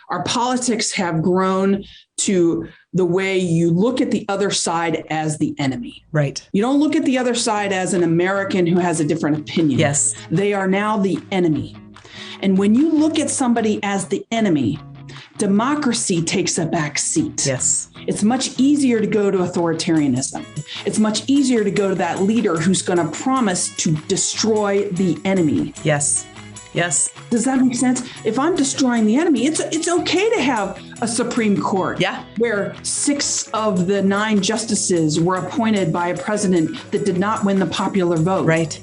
Our politics have grown to the way you look at the other side as the enemy. Right. You don't look at the other side as an American who has a different opinion. Yes. They are now the enemy. And when you look at somebody as the enemy, democracy takes a back seat. Yes. It's much easier to go to authoritarianism. It's much easier to go to that leader who's going to promise to destroy the enemy. Yes. Yes. Does that make sense? If I'm destroying the enemy, it's okay to have a Supreme Court where 6 of the 9 justices were appointed by a president that did not win the popular vote. Right.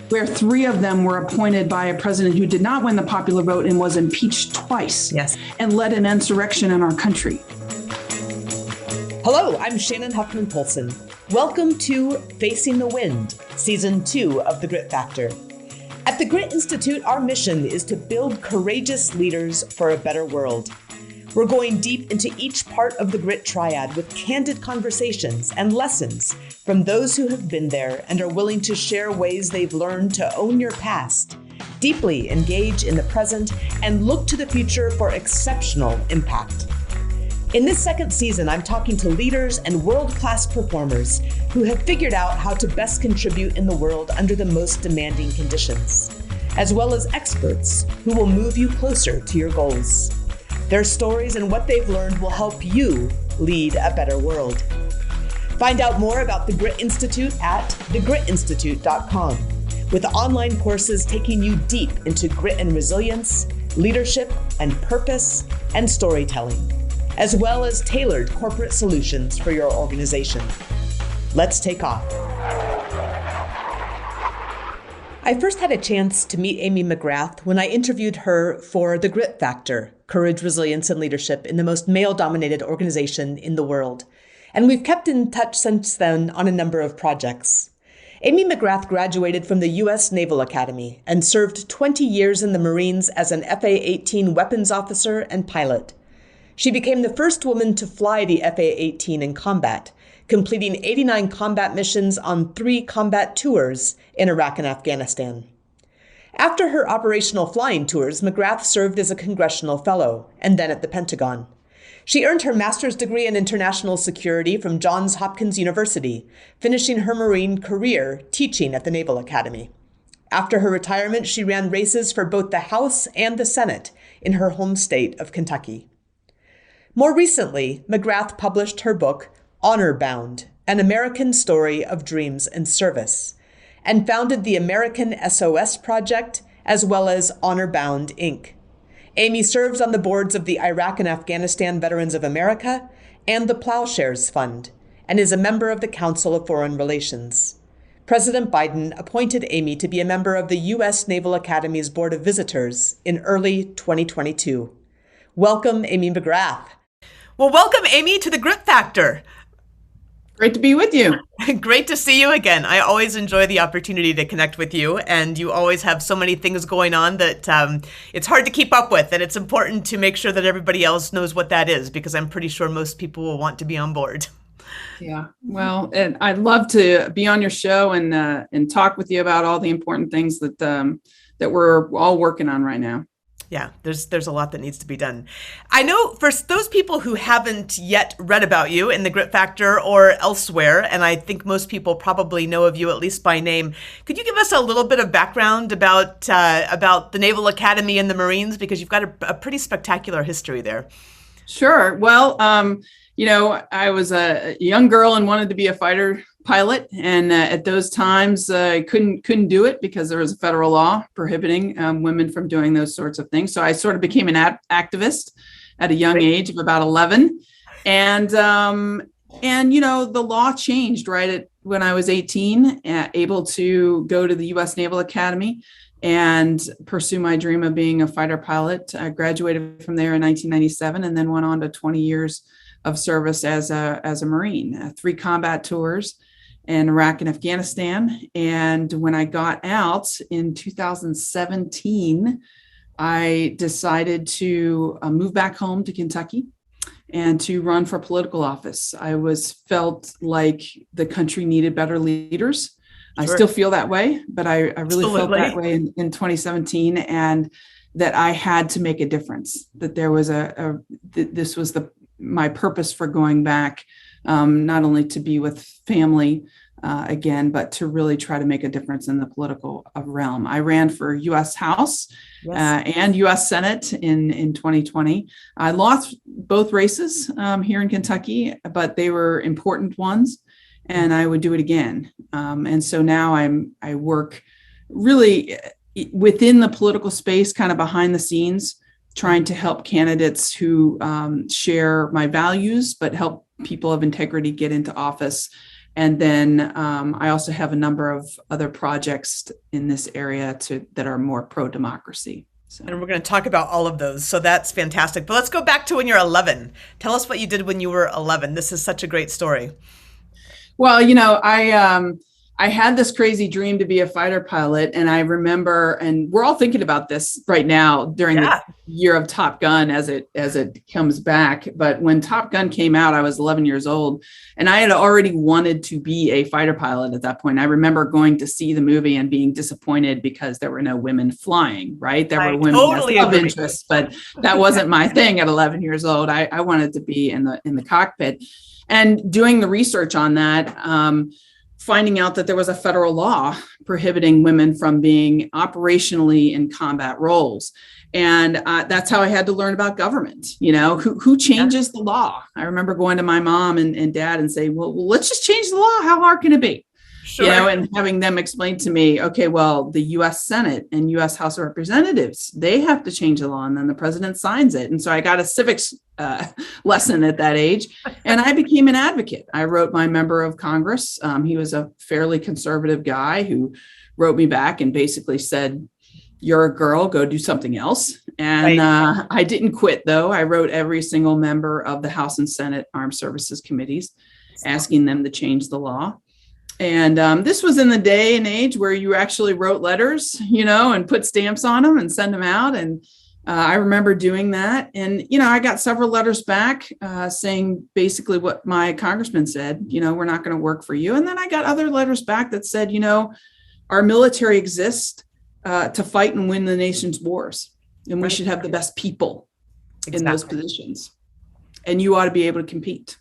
Where 3 of them were appointed by a president who did not win the popular vote and was impeached twice. Yes. And led an insurrection in our country. Hello, I'm Shannon Huffman-Polson. Welcome to Facing the Wind, Season 2 of The Grit Factor. At the Grit Institute, our mission is to build courageous leaders for a better world. We're going deep into each part of the Grit triad with candid conversations and lessons from those who have been there and are willing to share ways they've learned to own your past, deeply engage in the present, and look to the future for exceptional impact. In this second season, I'm talking to leaders and world-class performers who have figured out how to best contribute in the world under the most demanding conditions, as well as experts who will move you closer to your goals. Their stories and what they've learned will help you lead a better world. Find out more about the Grit Institute at thegritinstitute.com, with online courses taking you deep into grit and resilience, leadership and purpose, and storytelling, as well as tailored corporate solutions for your organization. Let's take off. I first had a chance to meet Amy McGrath when I interviewed her for The Grit Factor, Courage, Resilience, and Leadership in the most male-dominated organization in the world. And we've kept in touch since then on a number of projects. Amy McGrath graduated from the U.S. Naval Academy and served 20 years in the Marines as an FA-18 weapons officer and pilot. She became the first woman to fly the FA-18 in combat, completing 89 combat missions on 3 combat tours in Iraq and Afghanistan. After her operational flying tours, McGrath served as a congressional fellow and then at the Pentagon. She earned her master's degree in international security from Johns Hopkins University, finishing her Marine career teaching at the Naval Academy. After her retirement, she ran races for both the House and the Senate in her home state of Kentucky. More recently, McGrath published her book, Honor Bound, An American Story of Dreams and Service, and founded the American SOS Project, as well as Honor Bound, Inc. Amy serves on the boards of the Iraq and Afghanistan Veterans of America and the Plowshares Fund, and is a member of the Council of Foreign Relations. President Biden appointed Amy to be a member of the U.S. Naval Academy's Board of Visitors in early 2022. Welcome, Amy McGrath. Well, welcome, Amy, to the Grit Factor. Great to be with you. Great to see you again. I always enjoy the opportunity to connect with you, and you always have so many things going on that it's hard to keep up with, and it's important to make sure that everybody else knows what that is, because I'm pretty sure most people will want to be on board. Yeah, well, and I'd love to be on your show and talk with you about all the important things that that we're all working on right now. Yeah, there's a lot that needs to be done. I know for those people who haven't yet read about you in the Grit Factor or elsewhere, and I think most people probably know of you at least by name, could you give us a little bit of background about the Naval Academy and the Marines? Because you've got a pretty spectacular history there. Sure. Well, I was a young girl and wanted to be a fighter pilot, and at those times I couldn't do it because there was a federal law prohibiting women from doing those sorts of things. So I sort of became an activist at a young age of about 11, and the law changed when I was 18, able to go to the U.S. Naval Academy and pursue my dream of being a fighter pilot. I graduated from there in 1997, and then went on to 20 years of service as a Marine, 3 combat tours in Iraq and Afghanistan. And when I got out in 2017, I decided to move back home to Kentucky and to run for political office. I felt like the country needed better leaders. Sure. I still feel that way, but I really felt that way in 2017. And that I had to make a difference, that there was this was my purpose for going back, not only to be with family again, but to really try to make a difference in the political realm. I ran for U.S. House and U.S. Senate in 2020. I lost both races here in Kentucky, but they were important ones, and I would do it again. And so now I work really within the political space, kind of behind the scenes, trying to help candidates who share my values, but help people of integrity get into office. And then I also have a number of other projects in this area that are more pro-democracy. So. And we're going to talk about all of those. So that's fantastic. But let's go back to when you're 11. Tell us what you did when you were 11. This is such a great story. Well, I had this crazy dream to be a fighter pilot. And I remember, and we're all thinking about this right now during the year of Top Gun as it comes back. But when Top Gun came out, I was 11 years old, and I had already wanted to be a fighter pilot at that point. I remember going to see the movie and being disappointed because there were no women flying, right? There were women as love interests, but that wasn't my thing at 11 years old. I wanted to be in the cockpit. And doing the research on that, finding out that there was a federal law prohibiting women from being operationally in combat roles. And that's how I had to learn about government. Who changes the law? I remember going to my mom and dad and say, well, let's just change the law. How hard can it be? Sure. And having them explain to me, okay, well, the U.S. Senate and U.S. House of Representatives, they have to change the law, and then the president signs it. And so I got a civics lesson at that age, and I became an advocate. I wrote my member of Congress. He was a fairly conservative guy who wrote me back and basically said, you're a girl, go do something else. And I didn't quit, though. I wrote every single member of the House and Senate Armed Services Committees, asking them to change the law. And this was in the day and age where you actually wrote letters, and put stamps on them and send them out. And I remember doing that. And, I got several letters back saying basically what my congressman said, we're not going to work for you. And then I got other letters back that said, our military exists to fight and win the nation's wars. And we should have the best people in those positions. And you ought to be able to compete.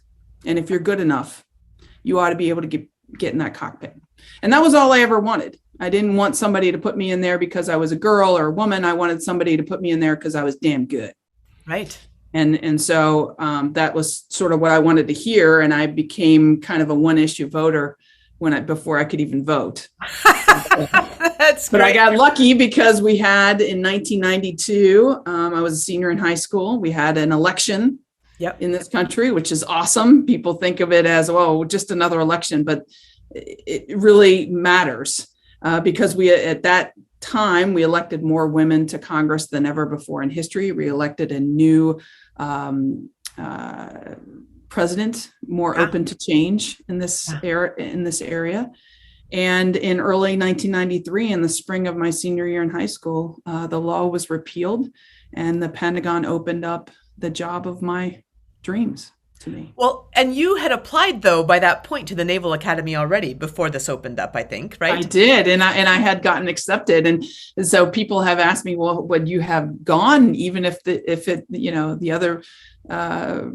And if you're good enough, you ought to be able to get in that cockpit. And that was all I ever wanted. I didn't want somebody to put me in there because I was a girl or a woman. I wanted somebody to put me in there because I was damn good. Right. And so that was sort of what I wanted to hear. And I became kind of a one-issue voter before I could even vote. That's but great. I got lucky because we had in 1992, I was a senior in high school. We had an election in this country, which is awesome. People think of it as, just another election, but it really matters because at that time, we elected more women to Congress than ever before in history. We elected a new president, more open to change in this area. And in early 1993, in the spring of my senior year in high school, the law was repealed and the Pentagon opened up the job of my dreams to me. Well, and you had applied, though, by that point to the Naval Academy already before this opened up, I think, right? I did. And I had gotten accepted. And so people have asked me, well, would you have gone even if the other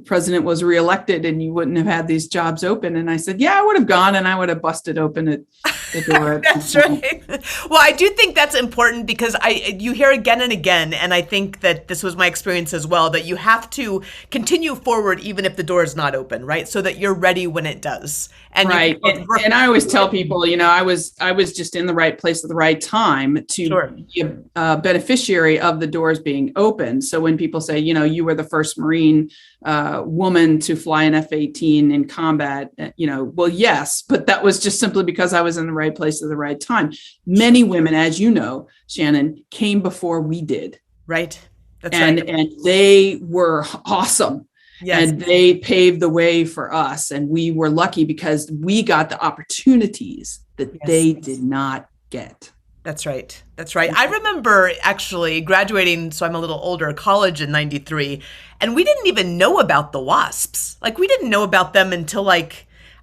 president was reelected and you wouldn't have had these jobs open? And I said, yeah, I would have gone and I would have busted open the door. That's right. Well, I do think that's important because you hear again and again, and I think that this was my experience as well, that you have to continue forward even if the door is not open, right? So that you're ready when it does. And right. And I always tell people, I was just in the right place at the right time to be a beneficiary of the doors being open. So when people say, you were the first Marine woman to fly an F-18 in combat, well, yes, but that was just simply because I was in the right place at the right time. Many women, as you know, Shannon, came before we did. Right. That's right. And they were awesome. Yes. And they paved the way for us. And we were lucky because we got the opportunities that they did not get. That's right. That's right. I remember actually graduating, so I'm a little older, college in 93, and we didn't even know about the WASPs. We didn't know about them until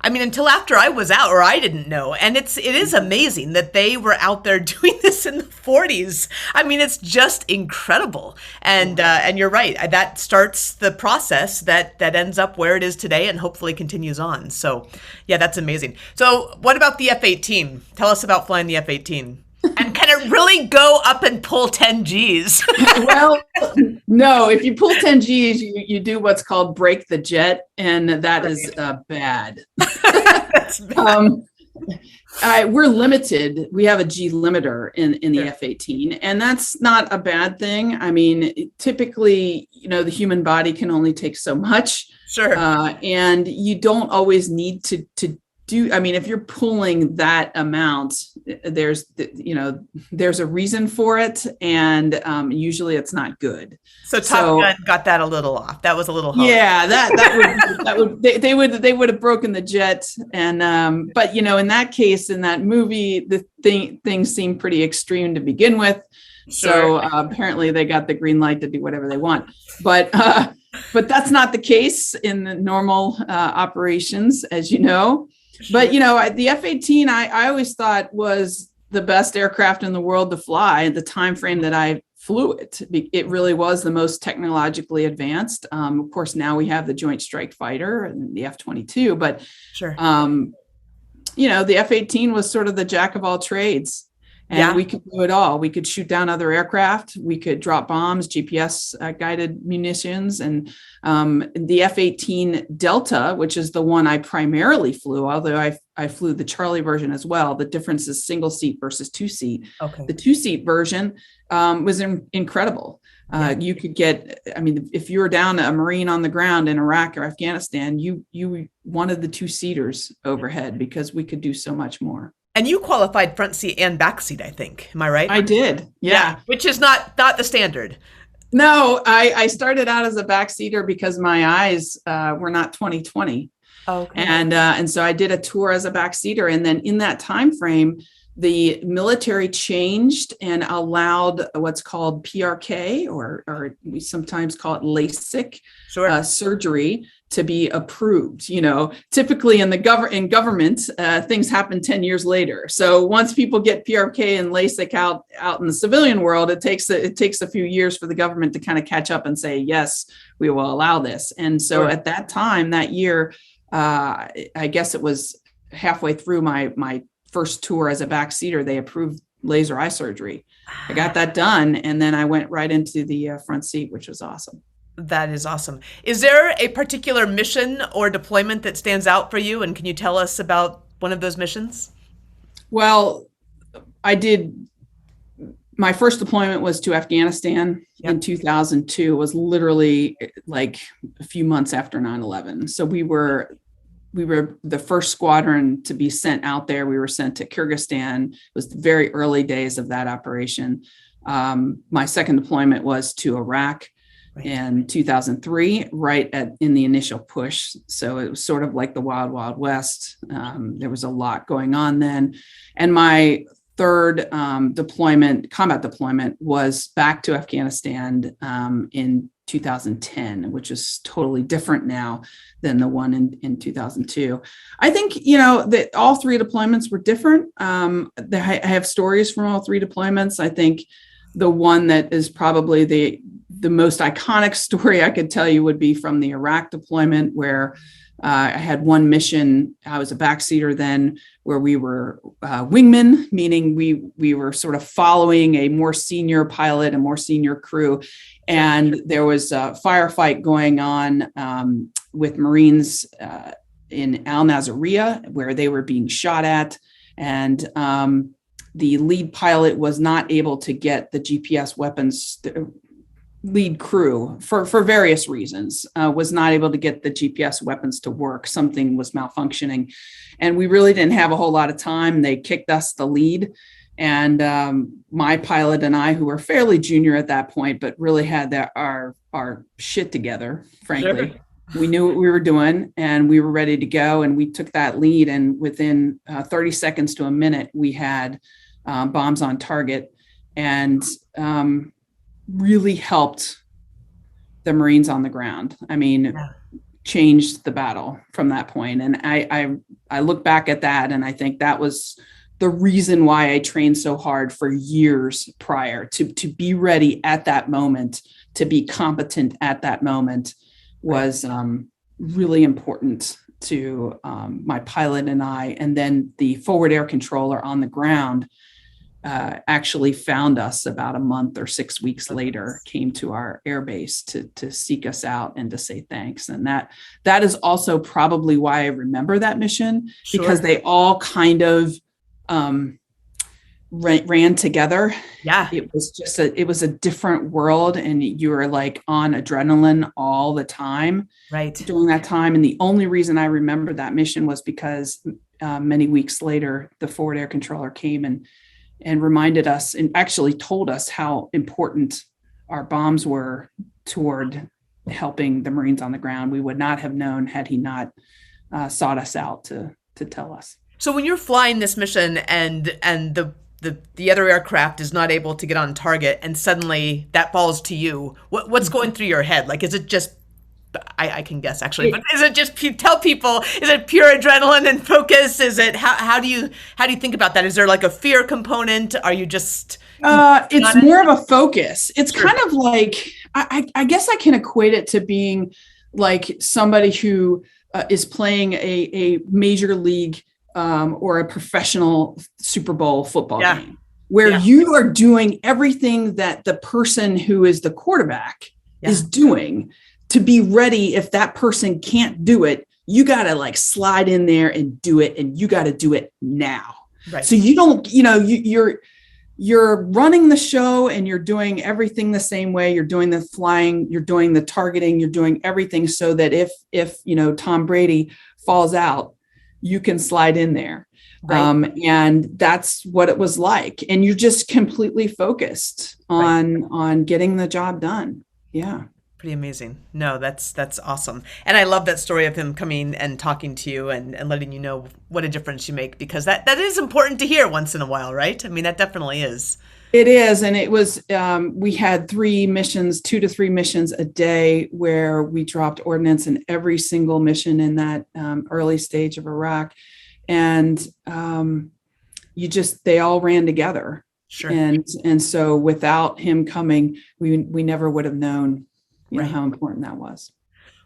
I mean, until after I was out, or I didn't know. And it is amazing that they were out there doing this in the 40s. I mean, it's just incredible. And you're right. That starts the process that ends up where it is today and hopefully continues on. So yeah, that's amazing. So what about the F-18? Tell us about flying the F-18. And can it really go up and pull 10 Gs? Well, no, if you pull 10 Gs, you do what's called break the jet, and that is bad. That's bad. We're limited. We have a G limiter in the F-18, and that's not a bad thing. I mean, typically, the human body can only take so much. Sure. And you don't always need to do, I mean, if you're pulling that amount, there's a reason for it. And usually it's not good. So Top Gun got that a little off. That was a little hard. Yeah, they would have broken the jet. And, but in that case, in that movie, the things seem pretty extreme to begin with. Sure. So apparently they got the green light to do whatever they want. But that's not the case in the normal operations, as you know. But, the F-18, I always thought was the best aircraft in the world to fly at the time frame that I flew it. It really was the most technologically advanced. Of course, now we have the Joint Strike Fighter and the F-22. But, sure. The F-18 was sort of the jack of all trades. And we could do it all. We could shoot down other aircraft. We could drop bombs, GPS guided munitions. And the F-18 Delta, which is the one I primarily flew, although I flew the Charlie version as well. The difference is single seat versus two seat. Okay. The two seat version was incredible. You could get, if you were down a Marine on the ground in Iraq or Afghanistan, you wanted the two seaters overhead because we could do so much more. And you qualified front seat and back seat, I think. Am I right? I did. Yeah. Which is not the standard. No, I started out as a backseater because my eyes were not 20/20. Okay. And so I did a tour as a backseater. And then in that time frame, the military changed and allowed what's called PRK, or we sometimes call it LASIK, surgery to be approved. Typically in government, things happen 10 years later. So once people get PRK and LASIK out in the civilian world, it takes a few years for the government to kind of catch up and say, yes, we will allow this. And so at that time, that year, I guess it was halfway through my first tour as a backseater, they approved laser eye surgery. I got that done. And then I went right into the front seat, which was awesome. That is awesome. Is there a particular mission or deployment that stands out for you? And can you tell us about one of those missions? Well, my first deployment was to Afghanistan in 2002. It was literally like a few months after 9/11. So we were the first squadron to be sent out there. We were sent to Kyrgyzstan. It was the very early days of that operation. My second deployment was to Iraq in 2003, in the initial push. So it was sort of like the Wild Wild West. There was a lot going on then. And my third combat deployment was back to Afghanistan in 2010, which is totally different now than the one in 2002. I think, that all three deployments were different. I have stories from all three deployments. I think the one that is probably the most iconic story I could tell you would be from the Iraq deployment, where I had one mission. I was a backseater then, where we were wingmen, meaning we were sort of following a more senior pilot, a more senior crew. And there was a firefight going on with Marines in Al Nazariya, where they were being shot at. And the lead pilot was not able to get the GPS weapons. Lead crew, for various reasons, was not able to get the GPS weapons to work. Something was malfunctioning, and we really didn't have a whole lot of time. They kicked us the lead, and my pilot and I, who were fairly junior at that point, but really had our shit together, frankly. Sure. We knew what we were doing, and we were ready to go, and we took that lead, and within 30 seconds to a minute, we had bombs on target, and really helped the Marines on the ground. changed the battle from that point. And I look back at that, and I think that was the reason why I trained so hard for years prior to be ready at that moment, to be competent at that moment was really important to my pilot and I. And then the forward air controller on the ground actually found us about a month or 6 weeks later, came to our airbase to seek us out and to say thanks. And that is also probably why I remember that mission, because they all kind of ran together. Yeah. It was a different world, and you were like on adrenaline all the time during that time. And the only reason I remember that mission was because many weeks later, the forward air controller came and reminded us and actually told us how important our bombs were toward helping the Marines on the ground. We would not have known had he not sought us out to tell us. So when you're flying this mission and the other aircraft is not able to get on target, and suddenly that falls to you, what's going through your head? Like, is it just, I can guess actually, but is it just, tell people, is it pure adrenaline and focus? Is it, how do you think about that? Is there like a fear component? Are you just? It's more of a focus. It's kind of like, I guess I can equate it to being like somebody who is playing a major league or a professional Super Bowl football game, where you are doing everything that the person who is the quarterback is doing to be ready. If that person can't do it, you got to like slide in there and do it. And you got to do it now. Right. So you don't, you're running the show and you're doing everything the same way. You're doing the flying, you're doing the targeting, you're doing everything so that if Tom Brady falls out, you can slide in there. Right. And that's what it was like. And you're just completely focused on getting the job done. Yeah. Pretty amazing. No, that's awesome. And I love that story of him coming and talking to you and letting you know what a difference you make, because that is important to hear once in a while, right? I mean, that definitely is. It is. And it was, we had 2 to 3 missions a day where we dropped ordnance in every single mission in that early stage of Iraq. And they all ran together. Sure. And so without him coming, we never would have known how important that was.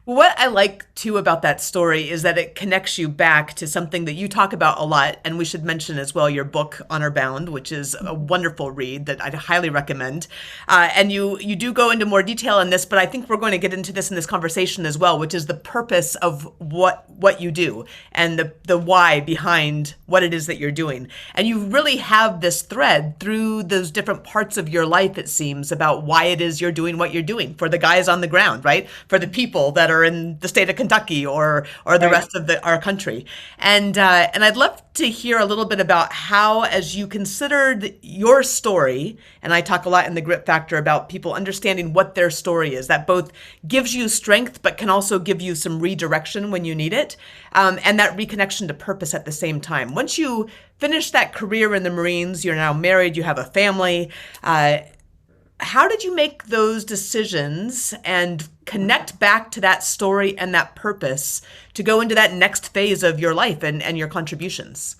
What I like too about that story is that it connects you back to something that you talk about a lot, and we should mention as well your book Honor Bound, which is a wonderful read that I'd highly recommend. And you do go into more detail on this, but I think we're going to get into this in this conversation as well, which is the purpose of what you do and the why behind what it is that you're doing. And you really have this thread through those different parts of your life, it seems, about why it is you're doing what you're doing for the guys on the ground, right? For the people that are in the state of Kentucky or the rest of our country. And I'd love to hear a little bit about how, as you considered your story, and I talk a lot in the Grit Factor about people understanding what their story is, that both gives you strength, but can also give you some redirection when you need it, and that reconnection to purpose at the same time. Once you finish that career in the Marines, you're now married, you have a family, how did you make those decisions and connect back to that story and that purpose to go into that next phase of your life and your contributions?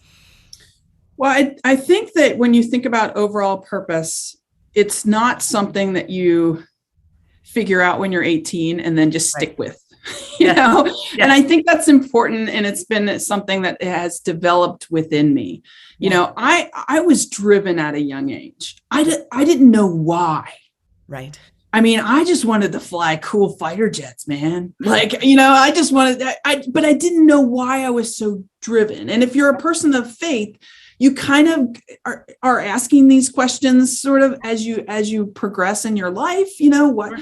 Well, I think that when you think about overall purpose, it's not something that you figure out when you're 18 and then just stick with, you know? Yes. And I think that's important. And it's been something that has developed within me. You know, I was driven at a young age. I didn't know why. Right. I mean, I just wanted to fly cool fighter jets, man. Like, you know, I just wanted but I didn't know why I was so driven. And if you're a person of faith, you kind of are asking these questions sort of as you progress in your life, you know, what,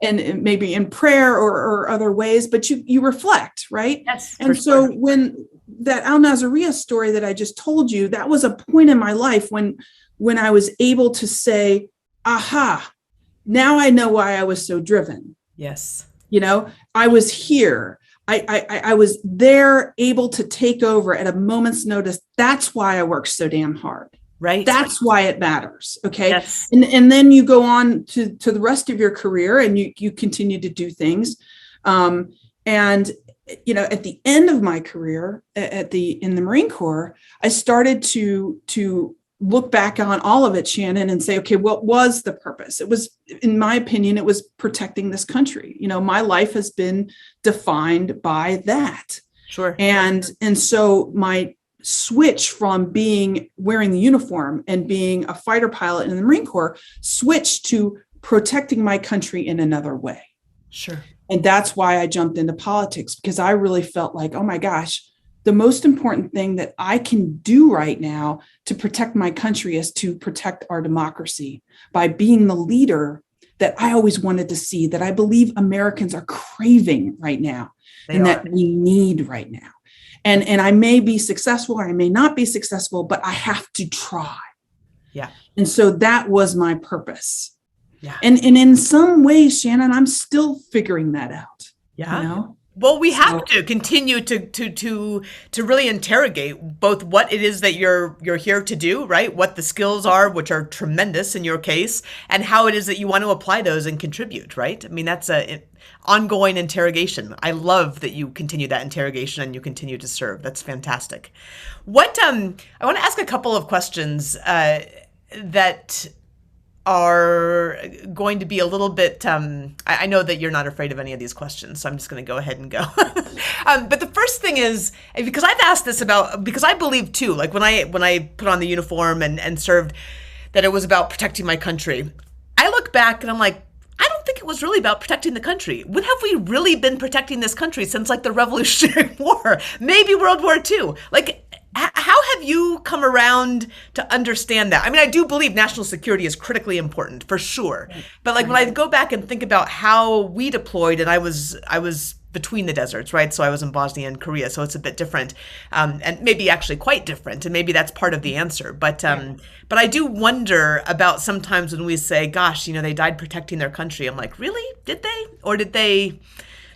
and maybe in prayer or other ways, but you reflect, right? Yes. And so when that Al Nazariya story that I just told you, that was a point in my life when I was able to say, aha, now I know why I was so driven. Yes. You know, I was here. I was there, able to take over at a moment's notice. That's why I worked so damn hard. Right. That's why it matters. Okay. Yes. And then you go on to the rest of your career and you continue to do things. And at the end of my career in the Marine Corps, I started to look back on all of it, Shannon, and say, okay, what was the purpose? It was, in my opinion, it was protecting this country. My life has been defined by that. Sure. And so my switch from wearing the uniform and being a fighter pilot in the Marine Corps switched to protecting my country in another way. Sure. And that's why I jumped into politics, because I really felt like, oh my gosh, the most important thing that I can do right now to protect my country is to protect our democracy by being the leader that I always wanted to see, that I believe Americans are craving right now that we need right now. And I may be successful or I may not be successful, but I have to try. Yeah. And so that was my purpose. Yeah. And in some ways, Shannon, I'm still figuring that out. Yeah. Well, we have to continue to really interrogate both what it is that you're here to do, right? What the skills are, which are tremendous in your case, and how it is that you want to apply those and contribute, right? I mean, that's an ongoing interrogation. I love that you continue that interrogation and you continue to serve. That's fantastic. I want to ask a couple of questions that are going to be a little bit, I know that you're not afraid of any of these questions, so I'm just going to go ahead and go. But the first thing is, because I've asked this because I believe too, like when I put on the uniform and served, that it was about protecting my country. I look back and I'm like, I don't think it was really about protecting the country. When have we really been protecting this country since like the Revolutionary War? Maybe World War II. Like, how have you come around to understand that? I mean, I do believe national security is critically important, for sure. But like when I go back and think about how we deployed, and I was between the deserts, right? So I was in Bosnia and Korea, so it's a bit different, and maybe actually quite different, and maybe that's part of the answer. But I do wonder about sometimes when we say, "Gosh, they died protecting their country." I'm like, really? Did they? Or did they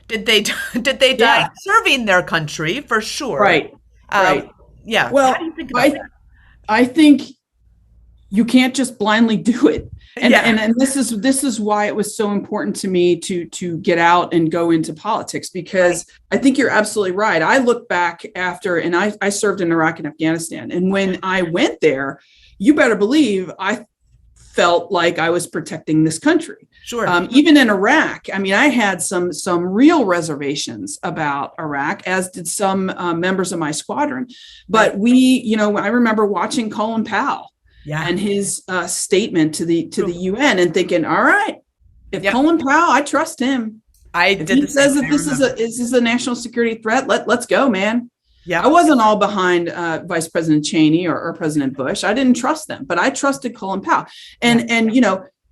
die serving their country? For sure. Right. Right. Yeah. Well, how do you think about that? I think you can't just blindly do it. And this is why it was so important to me to get out and go into politics, because I think you're absolutely right. I look back after, and I served in Iraq and Afghanistan. And when I went there, you better believe I felt like I was protecting this country. Sure. Even in Iraq, I mean, I had some real reservations about Iraq, as did some members of my squadron. But I remember watching Colin Powell and his statement to the UN and thinking, all right, if Colin Powell, I trust him. If he says that this is a national security threat, let's go, man. Yeah, I wasn't all behind Vice President Cheney or President Bush. I didn't trust them, but I trusted Colin Powell, and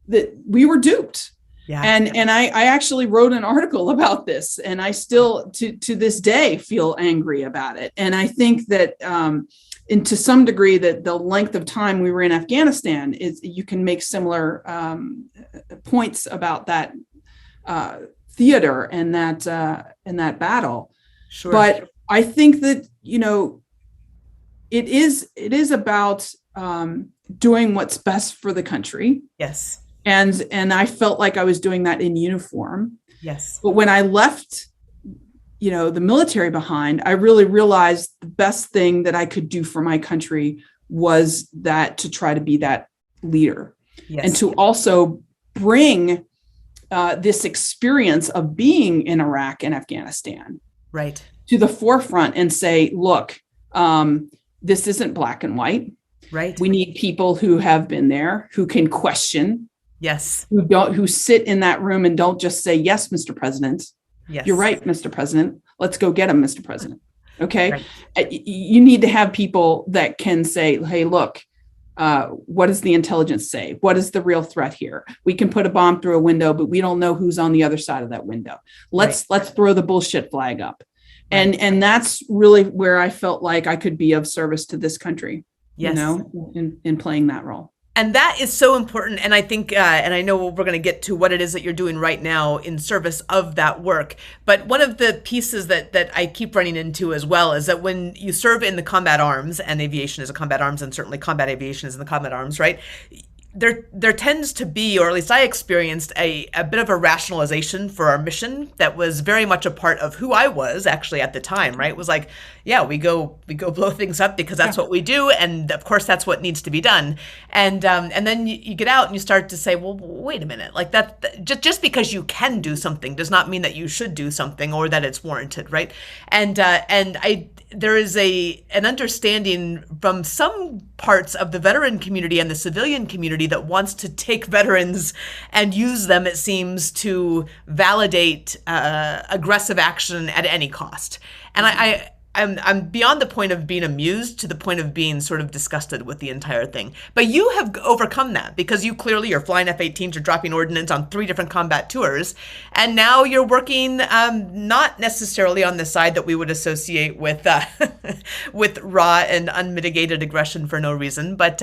that we were duped. Yeah. And I actually wrote an article about this, and I still to this day feel angry about it. And I think that and to some degree that the length of time we were in Afghanistan is, you can make similar points about that theater and that battle. Sure. But I think that, it is about doing what's best for the country. Yes. And I felt like I was doing that in uniform. Yes. But when I left, the military behind, I really realized the best thing that I could do for my country was to try to be that leader. Yes. And to also bring this experience of being in Iraq and Afghanistan to the forefront and say, look, this isn't black and white. Right. We need people who have been there, who can question. Yes. Who sit in that room and don't just say, yes, Mr. President. Yes. You're right, Mr. President. Let's go get him, Mr. President. Okay. Right. You need to have people that can say, hey, look, what does the intelligence say? What is the real threat here? We can put a bomb through a window, but we don't know who's on the other side of that window. Let's throw the bullshit flag up. Right. And that's really where I felt like I could be of service to this country, in playing that role. And that is so important. And I think, and I know we're going to get to what it is that you're doing right now in service of that work. But one of the pieces that I keep running into as well is that when you serve in the combat arms, and aviation is a combat arms, and certainly combat aviation is in the combat arms, right? there tends to be, or at least I experienced, a bit of a rationalization for our mission that was very much a part of who I was actually at the time, right? It was like, yeah, we go blow things up because that's what we do, and of course that's what needs to be done. And then you get out and you start to say, well, wait a minute, like just because you can do something does not mean that you should do something or that it's warranted, right? And there is an understanding from some parts of the veteran community and the civilian community that wants to take veterans and use them, it seems, to validate aggressive action at any cost. And I'm beyond the point of being amused to the point of being sort of disgusted with the entire thing. But you have overcome that because you clearly are flying F-18s, you're dropping ordnance on 3 different combat tours, and now you're working not necessarily on the side that we would associate with with raw and unmitigated aggression for no reason, but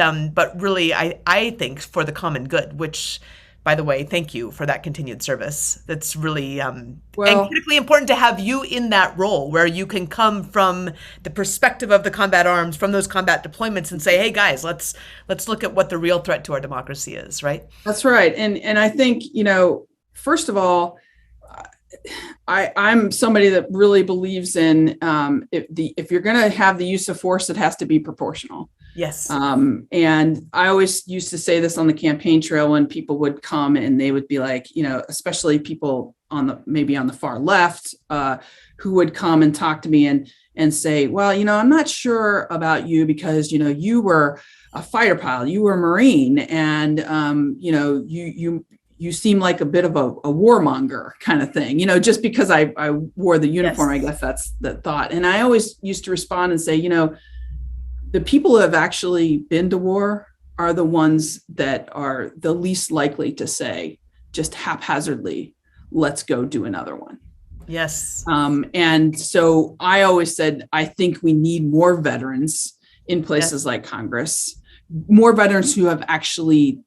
really I think for the common good, which, by the way, thank you for that continued service. That's really and critically important to have you in that role where you can come from the perspective of the combat arms, from those combat deployments, and say, hey guys, let's look at what the real threat to our democracy is, right? That's right. And I think, first of all, I'm somebody that really believes in if you're going to have the use of force, it has to be proportional. Yes. And I always used to say this on the campaign trail when people would come and they would be like, especially people maybe on the far left, who would come and talk to me and say, well, I'm not sure about you because, you were a fighter pilot, you were a Marine, and, you seem like a bit of a warmonger kind of thing, just because I wore the uniform. Yes. I guess that's the thought. And I always used to respond and say, the people who have actually been to war are the ones that are the least likely to say just haphazardly, let's go do another one. Yes. And so I always said, I think we need more veterans in places like Congress, more veterans who have actually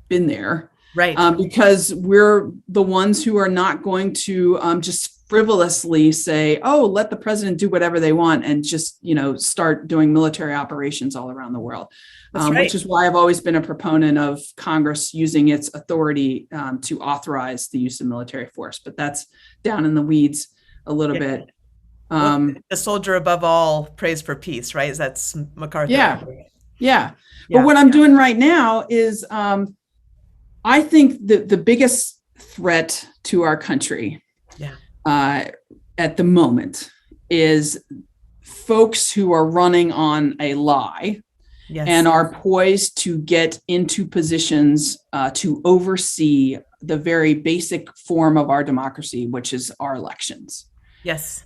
been there. Right. Because we're the ones who are not going to just frivolously say, oh, let the president do whatever they want and just, start doing military operations all around the world, which is why I've always been a proponent of Congress using its authority to authorize the use of military force. But that's down in the weeds a little bit. The soldier above all prays for peace, right? That's MacArthur. Yeah. But what I'm doing right now is I think the biggest threat to our country at the moment is folks who are running on a lie and are poised to get into positions to oversee the very basic form of our democracy, which is our elections. Yes.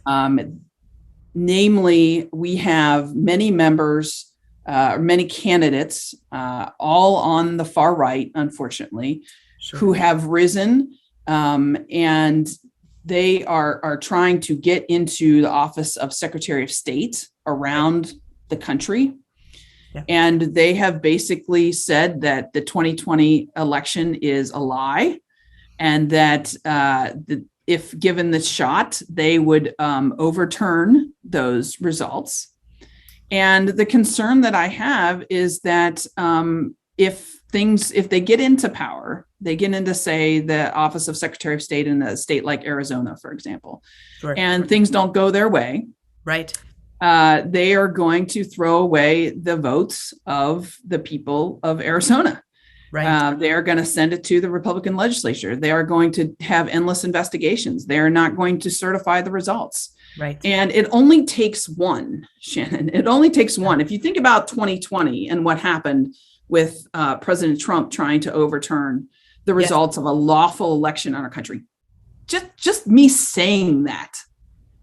Namely, we have many members, many candidates, all on the far right, unfortunately, who have risen and they are trying to get into the office of Secretary of State around the country. Yeah. And they have basically said that the 2020 election is a lie and that if given the shot, they would overturn those results. And the concern that I have is that if they get into power, they get into, say, the office of Secretary of State in a state like Arizona, for example, and things don't go their way. Right. They are going to throw away the votes of the people of Arizona. Right. They are going to send it to the Republican legislature. They are going to have endless investigations. They are not going to certify the results. Right. And it only takes one, Shannon. It only takes one. If you think about 2020 and what happened with President Trump trying to overturn the results of a lawful election in our country, just me saying that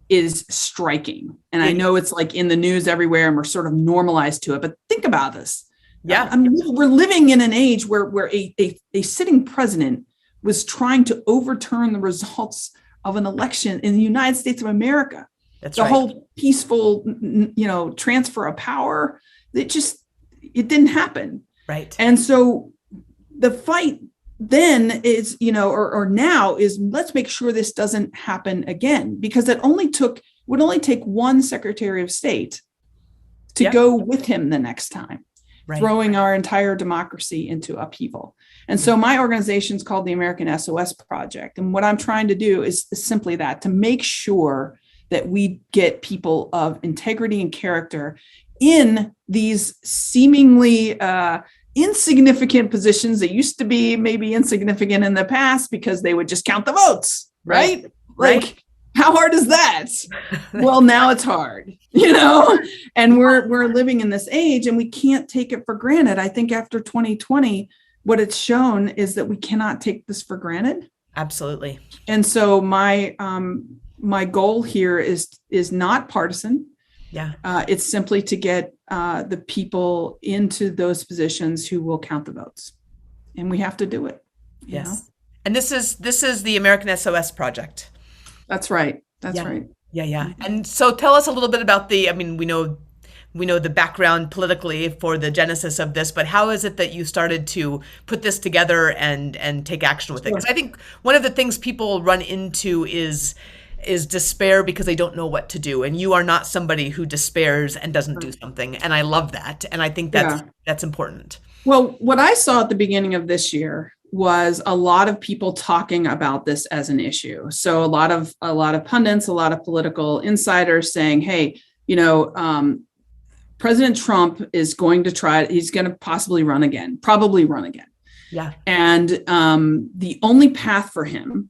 is striking. And I know it's like in the news everywhere and we're sort of normalized to it, but think about this. Yeah. I mean, we're living in an age where a sitting president was trying to overturn the results of an election in the United States of America. That's the right. whole peaceful, transfer of power. It didn't happen. Right. And so the fight then is, or now is, let's make sure this doesn't happen again, because would only take one Secretary of State to go with him the next time. throwing our entire democracy into upheaval. And so my organization is called the American SOS Project. And what I'm trying to do is simply that, to make sure that we get people of integrity and character in these seemingly insignificant positions that used to be maybe insignificant in the past because they would just count the votes, right? Like, how hard is that? Well, now it's hard, and we're living in this age and we can't take it for granted. I think after 2020, what it's shown is that we cannot take this for granted. Absolutely. And so my goal here is not partisan. Yeah. It's simply to get the people into those positions who will count the votes, and we have to do it. Yes. And this is the American SOS Project. That's right. That's right. Yeah. And so tell us a little bit about we know the background politically for the genesis of this, but how is it that you started to put this together and take action with it? Because I think one of the things people run into is despair because they don't know what to do. And you are not somebody who despairs and doesn't do something. And I love that. And I think that's important. Well, what I saw at the beginning of this year was a lot of people talking about this as an issue. So a lot of pundits, a lot of political insiders saying, hey, President Trump is going to he's going to probably run again. Yeah. And the only path for him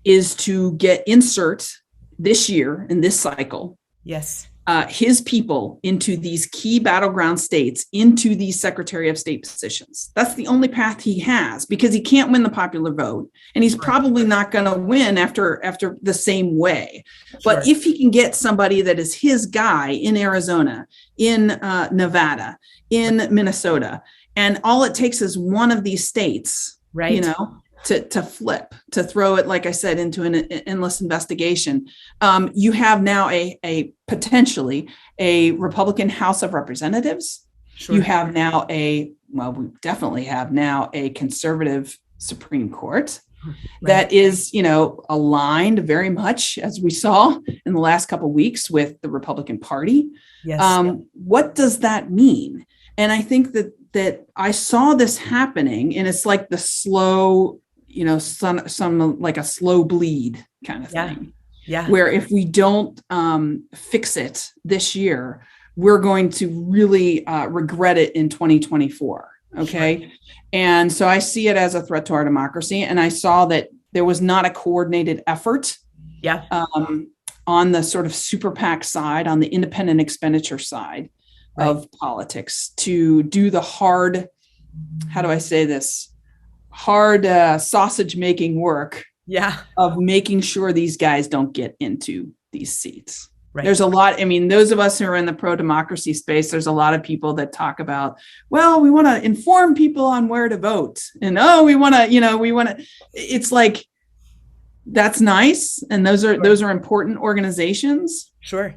is to insert this year in this cycle. Yes. His people into these key battleground states, into these Secretary of State positions. That's the only path he has, because he can't win the popular vote, and he's probably not going to win after the same way. But if he can get somebody that is his guy in Arizona, in Nevada, in Minnesota, and all it takes is one of these states, to flip, to throw it, like I said, into an endless investigation. You have now a potentially a Republican House of Representatives. Sure. You have now we definitely have now a conservative Supreme Court that is, aligned very much, as we saw in the last couple of weeks, with the Republican Party. Yes. What does that mean? And I think that I saw this happening, and it's like the slow, some like a slow bleed kind of thing. Yeah. Where if we don't fix it this year, we're going to really regret it in 2024. Okay. Sure. And so I see it as a threat to our democracy. And I saw that there was not a coordinated effort on the sort of super PAC side, on the independent expenditure side of politics, to do the hard, how do I say this? Hard sausage making work of making sure these guys don't get into these seats. Right. There's a lot. I mean, those of us who are in the pro-democracy space, there's a lot of people that talk about, well, we want to inform people on where to vote. And, it's like, that's nice. And those are important organizations. Sure.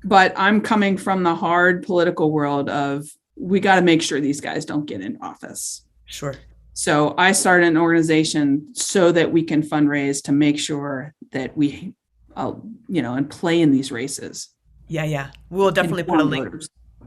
But I'm coming from the hard political world of, we got to make sure these guys don't get in office. Sure. So I started an organization so that we can fundraise to make sure that we, and play in these races. Yeah. We'll definitely put a link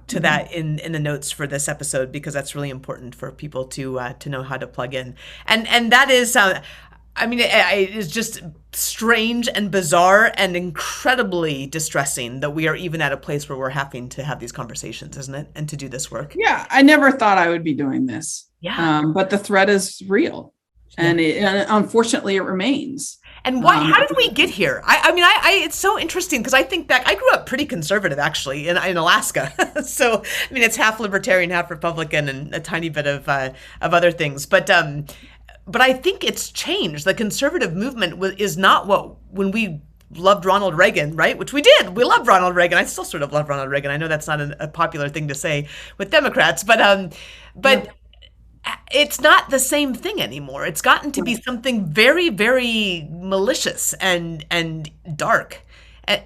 to that in the notes for this episode, because that's really important for people to know how to plug in. And that is, it is just strange and bizarre and incredibly distressing that we are even at a place where we're having to have these conversations, isn't it? And to do this work. Yeah. I never thought I would be doing this. Yeah. But the threat is real. And unfortunately it remains. And why? How did we get here? It's so interesting, because I think back, I grew up pretty conservative, actually, in Alaska. So, it's half libertarian, half Republican, and a tiny bit of other things. But I think it's changed. The conservative movement is not when we loved Ronald Reagan, right? Which we did. We loved Ronald Reagan. I still sort of love Ronald Reagan. I know that's not a popular thing to say with Democrats, but it's not the same thing anymore. It's gotten to be something very, very malicious and dark.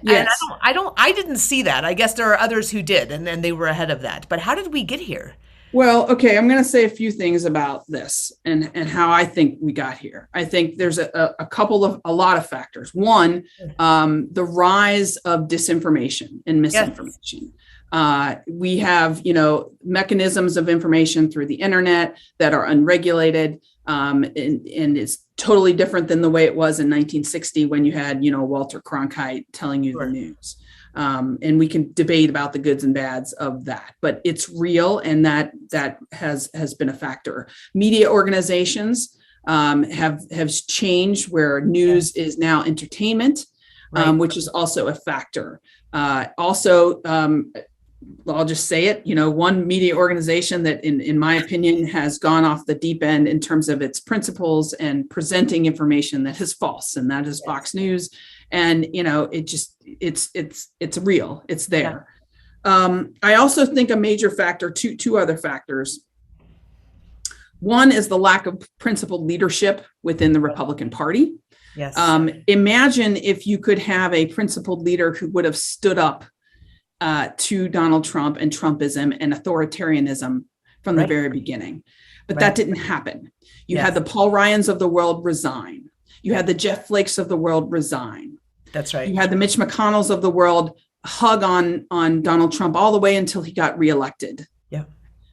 Yes. And I didn't see that. I guess there are others who did, and they were ahead of that. But how did we get here? Well, okay, I'm going to say a few things about this and how I think we got here. I think there's a lot of factors. One, the rise of disinformation and misinformation. We have, mechanisms of information through the internet that are unregulated. And it's totally different than the way it was in 1960 when you had, Walter Cronkite telling you the news. And we can debate about the goods and bads of that, but it's real, and that has been a factor. Media organizations have changed, where news is now entertainment, which is also a factor. I'll just say it, one media organization that in my opinion has gone off the deep end in terms of its principles and presenting information that is false, and that is Fox News. And, it's real, it's there. I also think a major factor, two other factors. One is the lack of principled leadership within the Republican Party. Yes. Imagine if you could have a principled leader who would have stood up to Donald Trump and Trumpism and authoritarianism from the very beginning. But that didn't happen. You had the Paul Ryans of the world resign. You had the Jeff Flakes of the world resign. That's right. You had the Mitch McConnells of the world hug on Donald Trump all the way until he got reelected. Yeah.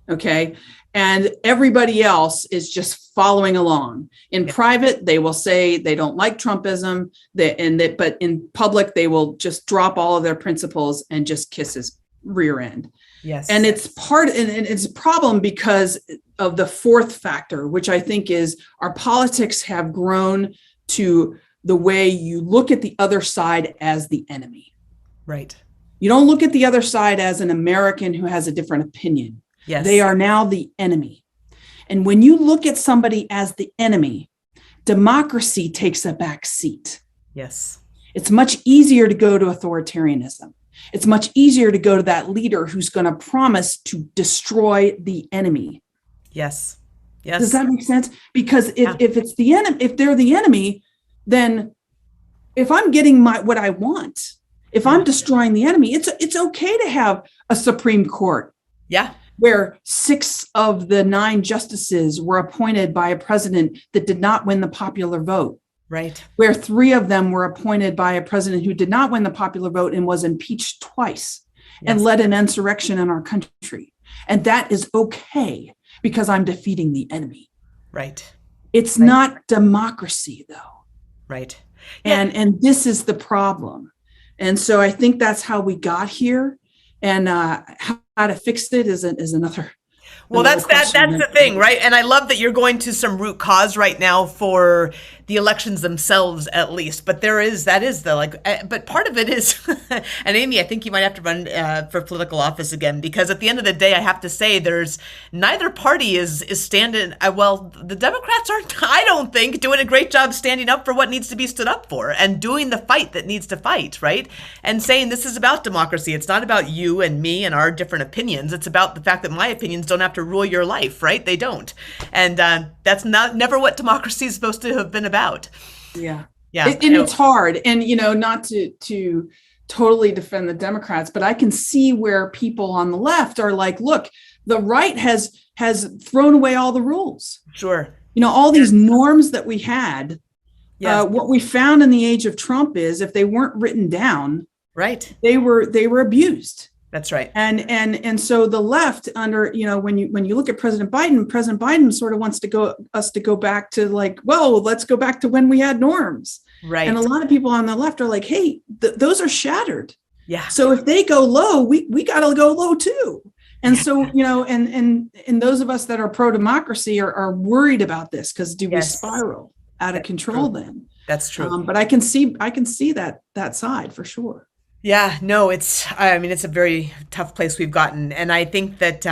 Okay. And everybody else is just following along. In private, they will say they don't like Trumpism, but in public, they will just drop all of their principles and just kiss his rear end. Yes. And it's it's a problem because of the fourth factor, which I think is our politics have grown to the way you look at the other side as the enemy. Right. You don't look at the other side as an American who has a different opinion. Yes. They are now the enemy. And when you look at somebody as the enemy, democracy takes a back seat. Yes. It's much easier to go to authoritarianism. It's much easier to go to that leader who's going to promise to destroy the enemy. Yes. Yes. Does that make sense? Because if it's the enemy, if they're the enemy, then if I'm getting what I want, if I'm destroying the enemy, it's okay to have a Supreme Court. Yeah. Where 6 of the 9 justices were appointed by a president that did not win the popular vote. Right. Where 3 of them were appointed by a president who did not win the popular vote and was impeached twice and led an insurrection in our country. And that is okay because I'm defeating the enemy. Right. It's not democracy, though. Right. Yeah. And this is the problem. And so I think that's how we got here. And how to fix it is another. Well, that's the thing, right? And I love that you're going to some root cause right now for the elections themselves, at least. But but part of it is, and Amy, I think you might have to run for political office again, because at the end of the day, I have to say there's neither party is standing. The Democrats aren't, I don't think, doing a great job standing up for what needs to be stood up for and doing the fight that needs to fight, right? And saying this is about democracy. It's not about you and me and our different opinions. It's about the fact that my opinions don't have to rule your life, right? They don't. And that's never what democracy is supposed to have been about. Yeah. Yeah. And it's hard. And, not to totally defend the Democrats, but I can see where people on the left are like, look, the right has thrown away all the rules. Sure. All these norms that we had. What we found in the age of Trump is if they weren't written down, right, they were abused. That's right. And so the left under, when you look at President Biden sort of wants us to go back to let's go back to when we had norms. Right. And a lot of people on the left are like, hey, those are shattered. Yeah. So if they go low, we got to go low too. And so, and those of us that are pro-democracy are worried about this because do we spiral out of control then? That's true. But I can see that side for sure. Yeah, no, it's a very tough place we've gotten. And I think that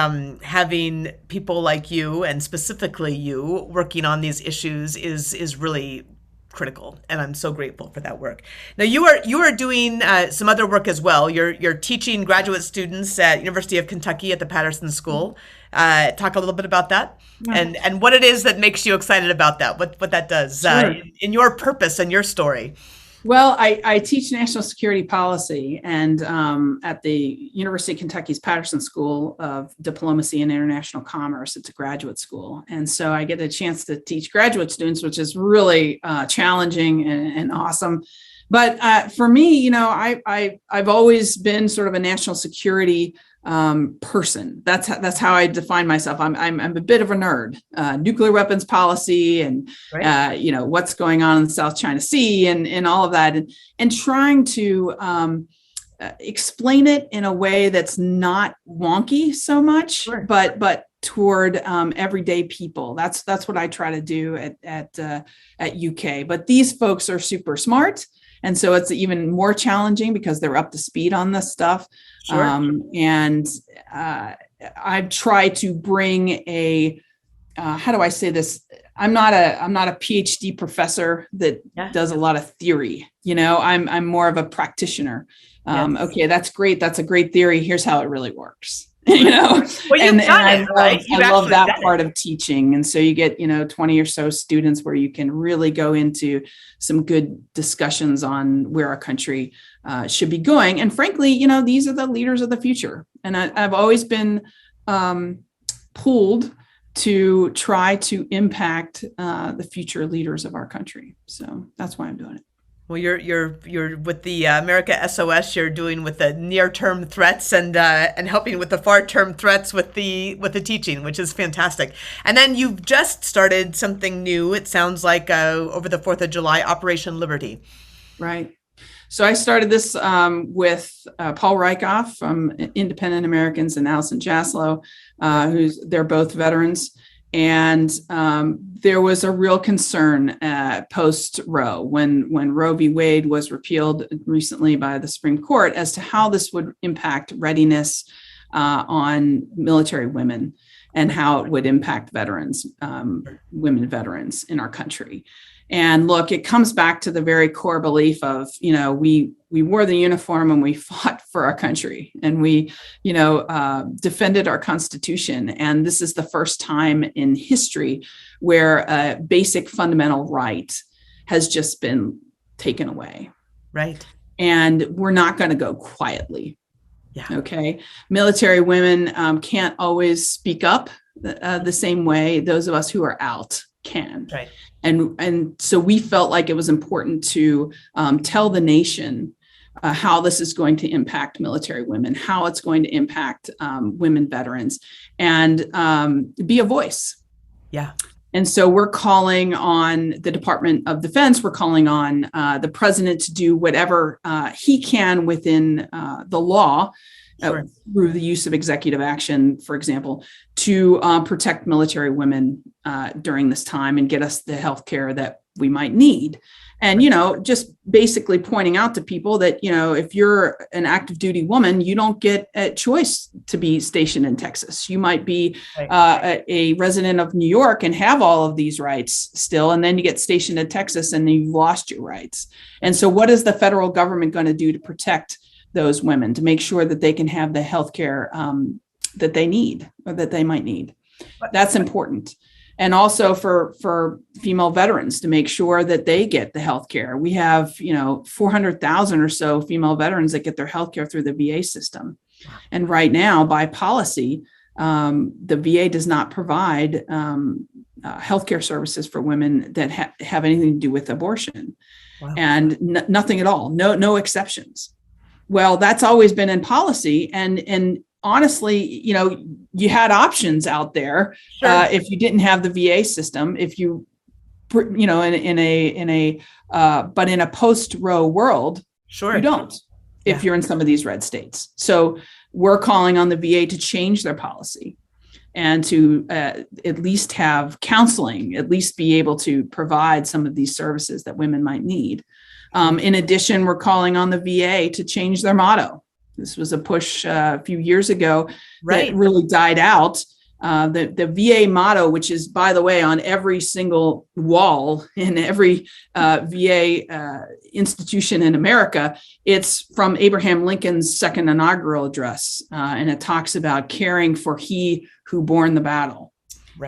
having people like you and specifically you working on these issues is really critical. And I'm so grateful for that work. Now you are doing some other work as well. You're teaching graduate students at University of Kentucky at the Patterson School. Talk a little bit about that and what it is that makes you excited about that, what that does in your purpose and your story. Well, I teach national security policy and at the University of Kentucky's Patterson School of Diplomacy and International Commerce. It's a graduate school. And so I get a chance to teach graduate students, which is really challenging and awesome. But for me, I've always been sort of a national security person. That's how I define myself. I'm a bit of a nerd. Nuclear weapons policy and Right. what's going on in the South China Sea and all of that, and trying to explain it in a way that's not wonky so much, Sure. but toward everyday people. That's what I try to do at UK. But these folks are super smart. And so it's even more challenging because they're up to speed on this stuff. Sure. And I've tried to bring how do I say this? I'm not a PhD professor that does a lot of theory. I'm more of a practitioner. Okay, that's great. That's a great theory. Here's how it really works. Well, you've done it, right? I love that part of teaching. And so you get, 20 or so students where you can really go into some good discussions on where our country should be going. And frankly, these are the leaders of the future. And I've always been pulled to try to impact the future leaders of our country. So that's why I'm doing it. Well, you're with the America SOS. You're doing with the near-term threats and helping with the far-term threats with the teaching, which is fantastic. And then you've just started something new. It sounds like over the 4th of July, Operation Liberty. Right. So I started this with Paul Rykoff from Independent Americans and Allison Jaslow, they're both veterans. And there was a real concern post Roe when Roe v. Wade was repealed recently by the Supreme Court as to how this would impact readiness on military women and how it would impact veterans, women veterans in our country. And look, it comes back to the very core belief of, we wore the uniform and we fought for our country and we, defended our Constitution. And this is the first time in history where a basic fundamental right has just been taken away. Right. And we're not going to go quietly. Yeah. Okay. Military women can't always speak up the same way those of us who are out can. Right. And so we felt like it was important to tell the nation how this is going to impact military women, how it's going to impact women veterans, and be a voice. Yeah. And so we're calling on the Department of Defense, we're calling on the president to do whatever he can within the law, Sure. through the use of executive action, for example, to protect military women during this time and get us the health care that we might need. And, just basically pointing out to people that, if you're an active duty woman, you don't get a choice to be stationed in Texas. You might be a resident of New York and have all of these rights still, and then you get stationed in Texas and you've lost your rights. And so what is the federal government going to do to protect those women, to make sure that they can have the health care that they need or that they might need? That's important. And also for female veterans to make sure that they get the health care. We have, 400,000 or so female veterans that get their health care through the VA system. And right now, by policy, the VA does not provide healthcare services for women that have anything to do with abortion. Wow. And nothing at all, no exceptions. Well, that's always been in policy. And honestly, you had options out there. Sure. If you didn't have the VA system, if you, but in a post-Roe world, sure, you don't, if you're in some of these red states. So we're calling on the VA to change their policy and to at least have counseling, at least be able to provide some of these services that women might need. In addition, we're calling on the VA to change their motto. This was a push a few years ago that really died out. The VA motto, which is, by the way, on every single wall in every VA institution in America, it's from Abraham Lincoln's second inaugural address. And it talks about caring for he who borne the battle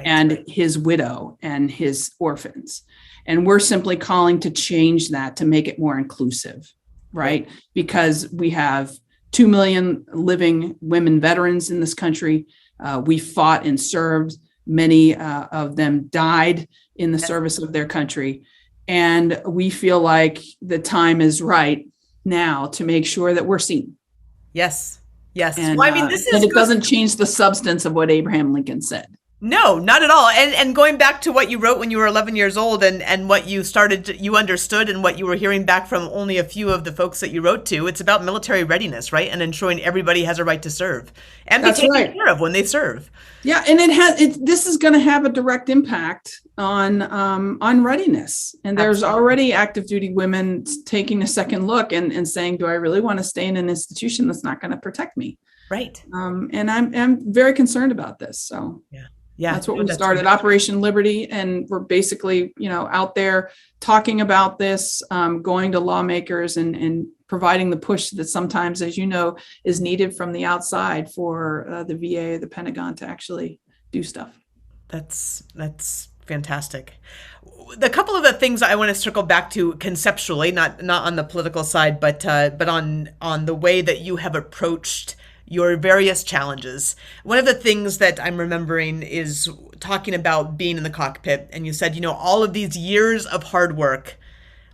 and his widow and his orphans. And we're simply calling to change that, to make it more inclusive, right? Because we have 2 million living women veterans in this country. We fought and served. Many of them died in the service of their country. And we feel like the time is right now to make sure that we're seen. Yes. Yes. And, Well, I mean, this is and it doesn't change the substance of what Abraham Lincoln said. No, not at all. And going back to what you wrote when you were 11 years old and what you understood and what you were hearing back from only a few of the folks that you wrote to, it's about military readiness, right? And ensuring everybody has a right to serve and be taken care of when they serve. Yeah, and this is going to have a direct impact on readiness. And there's already active duty women taking a second look and saying, do I really want to stay in an institution that's not going to protect me? Right. And I'm very concerned about this. So yeah, that's what we started, Operation Liberty. And we're basically, out there talking about this, going to lawmakers and providing the push that sometimes, as you know, is needed from the outside for the VA or the Pentagon to actually do stuff. That's fantastic. The couple of the things I want to circle back to conceptually, not on the political side, but on the way that you have approached your various challenges. One of the things that I'm remembering is talking about being in the cockpit, and you said, all of these years of hard work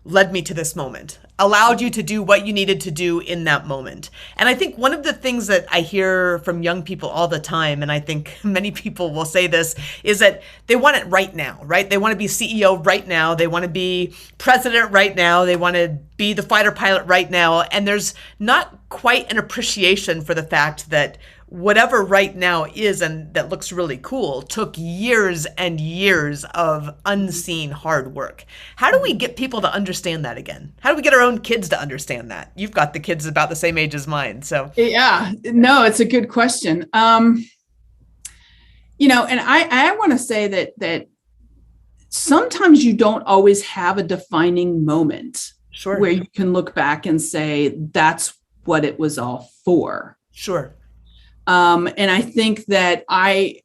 led me to this moment, allowed you to do what you needed to do in that moment. And I think one of the things that I hear from young people all the time, and I think many people will say this, is that they want it right now, right? They want to be CEO right now. They want to be president right now. They want to be the fighter pilot right now. And there's not quite an appreciation for the fact that whatever right now is, and that looks really cool, took years and years of unseen hard work. How do we get people to understand that again? How do we get our own kids to understand that? You've got the kids about the same age as mine, so. Yeah, no, it's a good question. And I want to say that sometimes you don't always have a defining moment where you can look back and say, that's what it was all for. Sure. And I think that I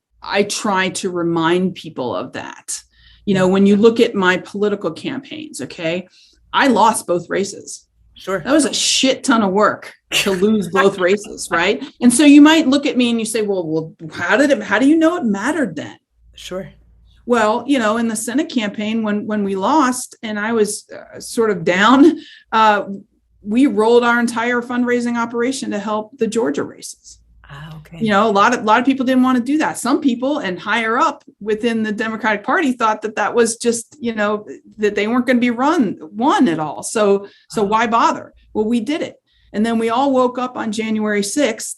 try to remind people of that. When you look at my political campaigns, okay, I lost both races. Sure. That was a shit ton of work to lose both races, right? And so you might look at me and you say, well, how do you know it mattered then? Sure. Well, in the Senate campaign, when we lost and I was sort of down, we rolled our entire fundraising operation to help the Georgia races. Okay. A lot of people didn't want to do that. Some people and higher up within the Democratic Party thought that was just, that they weren't going to be won at all. So why bother? Well, we did it. And then we all woke up on January 6th,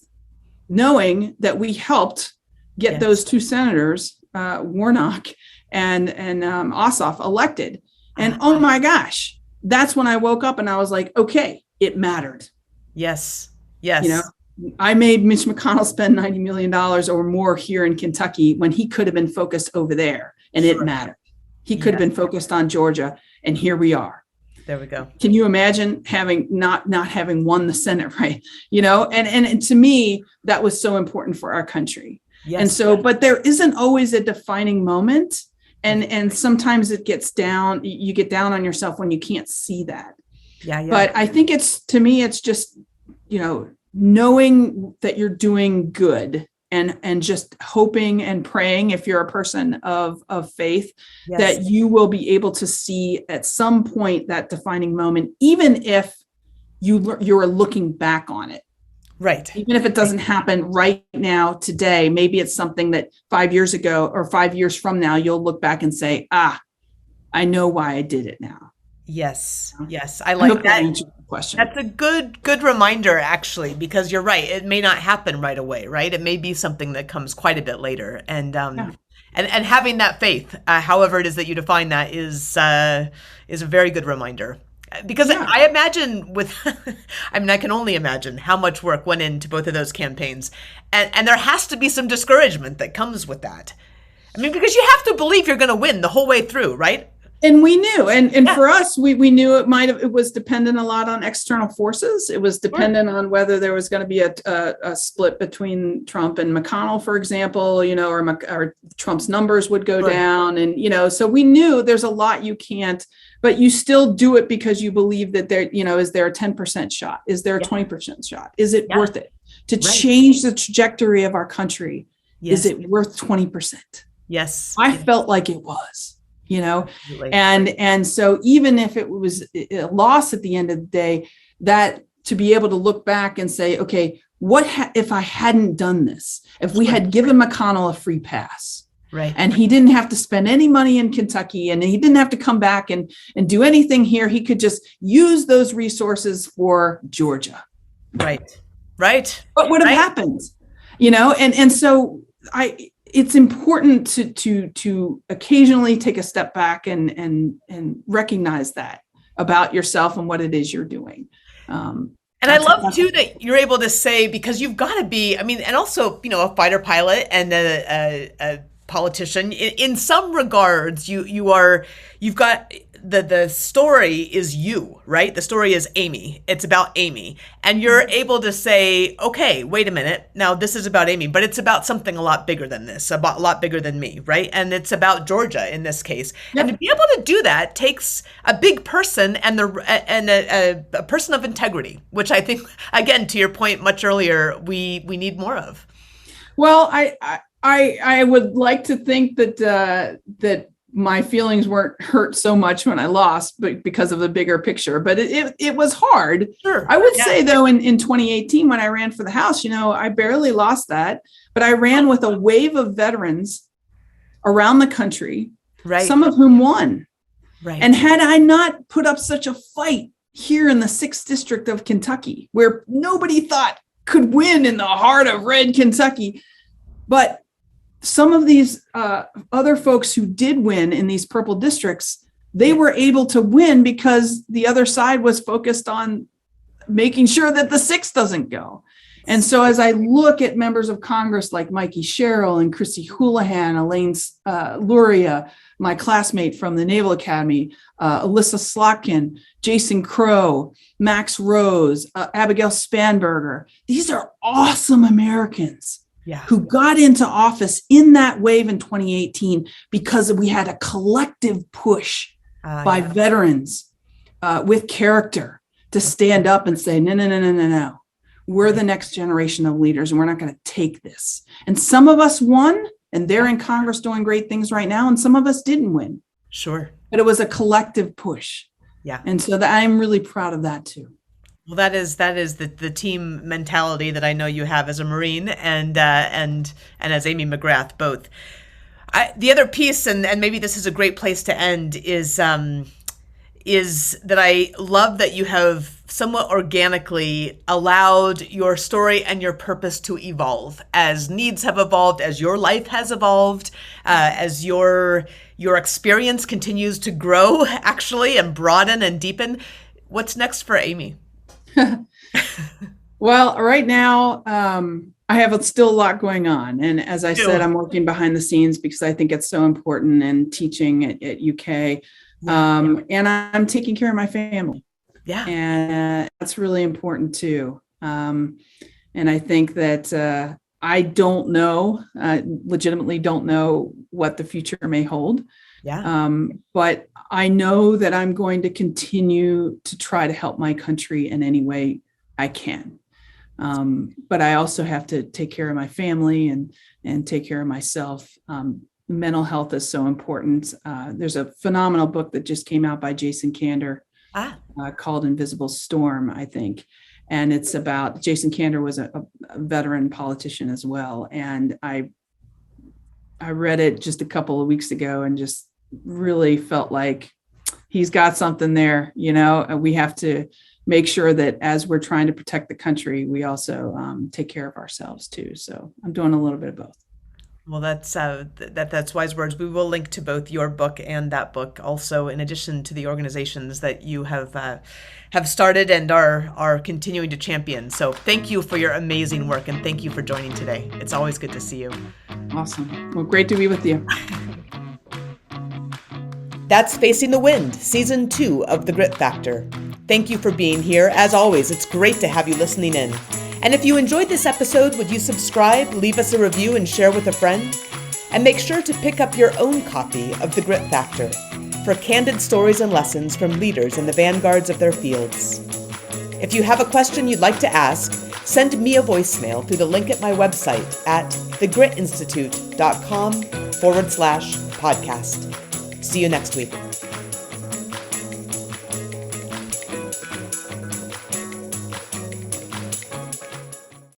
knowing that we helped get those two senators, Warnock and Ossoff, elected. And oh my gosh, that's when I woke up and I was like, okay, it mattered. Yes. Yes. I made Mitch McConnell spend $90 million or more here in Kentucky when he could have been focused over there, and it mattered. He could have been focused on Georgia, and here we are. There we go. Can you imagine having not having won the Senate, right? And to me, that was so important for our country. Yes. And so, but there isn't always a defining moment, and sometimes it gets down. You get down on yourself when you can't see that. Yeah. But I think it's just knowing that you're doing good and just hoping and praying, if you're a person of faith, that you will be able to see at some point that defining moment, even if you're looking back on it. Right. Even if it doesn't happen right now, today, maybe it's something that 5 years ago or 5 years from now, you'll look back and say, I know why I did it now. Yes. I like that. Question. That's a good reminder, actually, because you're right. It may not happen right away, right? It may be something that comes quite a bit later. And having that faith, however it is that you define that, is a very good reminder. Because I imagine I can only imagine how much work went into both of those campaigns. And there has to be some discouragement that comes with that. I mean, because you have to believe you're going to win the whole way through, right? And we knew, and for us, we knew it was dependent a lot on external forces. It was dependent on whether there was going to be a split between Trump and McConnell, for example, or Trump's numbers would go down. And, so we knew there's a lot you can't, but you still do it because you believe that there, is there a 10% shot? Is there a 20% shot? Is it worth it to change the trajectory of our country? Is it worth 20%? Yes. I felt like it was. Absolutely. And so even if it was a loss at the end of the day, that to be able to look back and say, okay, what if I hadn't done this? If we had given McConnell a free pass, right, and he didn't have to spend any money in Kentucky, and he didn't have to come back and do anything here, he could just use those resources for Georgia. Right. What would have happened? And so it's important to occasionally take a step back and recognize that about yourself and what it is you're doing. And I love too that you're able to say, because you've got to be, and also, a fighter pilot and a politician. In some regards, you've got the story is you, right? The story is Amy. It's about Amy. And you're able to say, okay, wait a minute. Now this is about Amy, but it's about something a lot bigger than this, a lot bigger than me, right? And it's about Georgia in this case. Yep. And to be able to do that takes a big person and a person of integrity, which I think, again, to your point much earlier, we need more of. Well, I would like to think that my feelings weren't hurt so much when I lost, but because of the bigger picture. But it was hard. Sure. I would say, though, in 2018, when I ran for the House, I barely lost that, but I ran with a wave of veterans around the country, right, some of whom won. Right. And had I not put up such a fight here in the 6th District of Kentucky, where nobody thought could win in the heart of red Kentucky, but some of these other folks who did win in these purple districts, they were able to win because the other side was focused on making sure that the 6th doesn't go. And so as I look at members of Congress like Mikey Sherrill and Chrissy Houlihan, Elaine Luria, my classmate from the Naval Academy, Alyssa Slotkin, Jason Crow, Max Rose, Abigail Spanberger, these are awesome Americans. Yeah. Who got into office in that wave in 2018 because we had a collective push by veterans with character to stand up and say, no. We're the next generation of leaders, and we're not going to take this. And some of us won, and they're in Congress doing great things right now, and some of us didn't win. Sure. But it was a collective push. Yeah. And so I'm really proud of that, too. Well, that is the team mentality that I know you have as a Marine and as Amy McGrath both. The other piece, and maybe this is a great place to end, is that I love that you have somewhat organically allowed your story and your purpose to evolve as needs have evolved, as your life has evolved, as your experience continues to grow actually and broaden and deepen. What's next for Amy? Well, right now, I have still a lot going on. And as I said, I'm working behind the scenes because I think it's so important and teaching at UK. And I'm taking care of my family. Yeah. And that's really important too. And I think that I don't know, legitimately don't know what the future may hold. Yeah. But I know that I'm going to continue to try to help my country in any way I can. But I also have to take care of my family and take care of myself. Mental health is so important. There's a phenomenal book that just came out by Jason Kander called Invisible Storm, I think. And it's about, Jason Kander was a veteran politician as well. And I read it just a couple of weeks ago and just really felt like he's got something there. We have to make sure that as we're trying to protect the country, we also take care of ourselves too. So I'm doing a little bit of both. Well, that's wise words. We will link to both your book and that book also, in addition to the organizations that you have started and are continuing to champion. So thank you for your amazing work, and thank you for joining today. It's always good to see you. Awesome. Well, great to be with you. That's Facing the Wind, Season 2 of The Grit Factor. Thank you for being here. As always, it's great to have you listening in. And if you enjoyed this episode, would you subscribe, leave us a review, and share with a friend? And make sure to pick up your own copy of The Grit Factor for candid stories and lessons from leaders in the vanguards of their fields. If you have a question you'd like to ask, send me a voicemail through the link at my website at thegritinstitute.com/podcast. See you next week.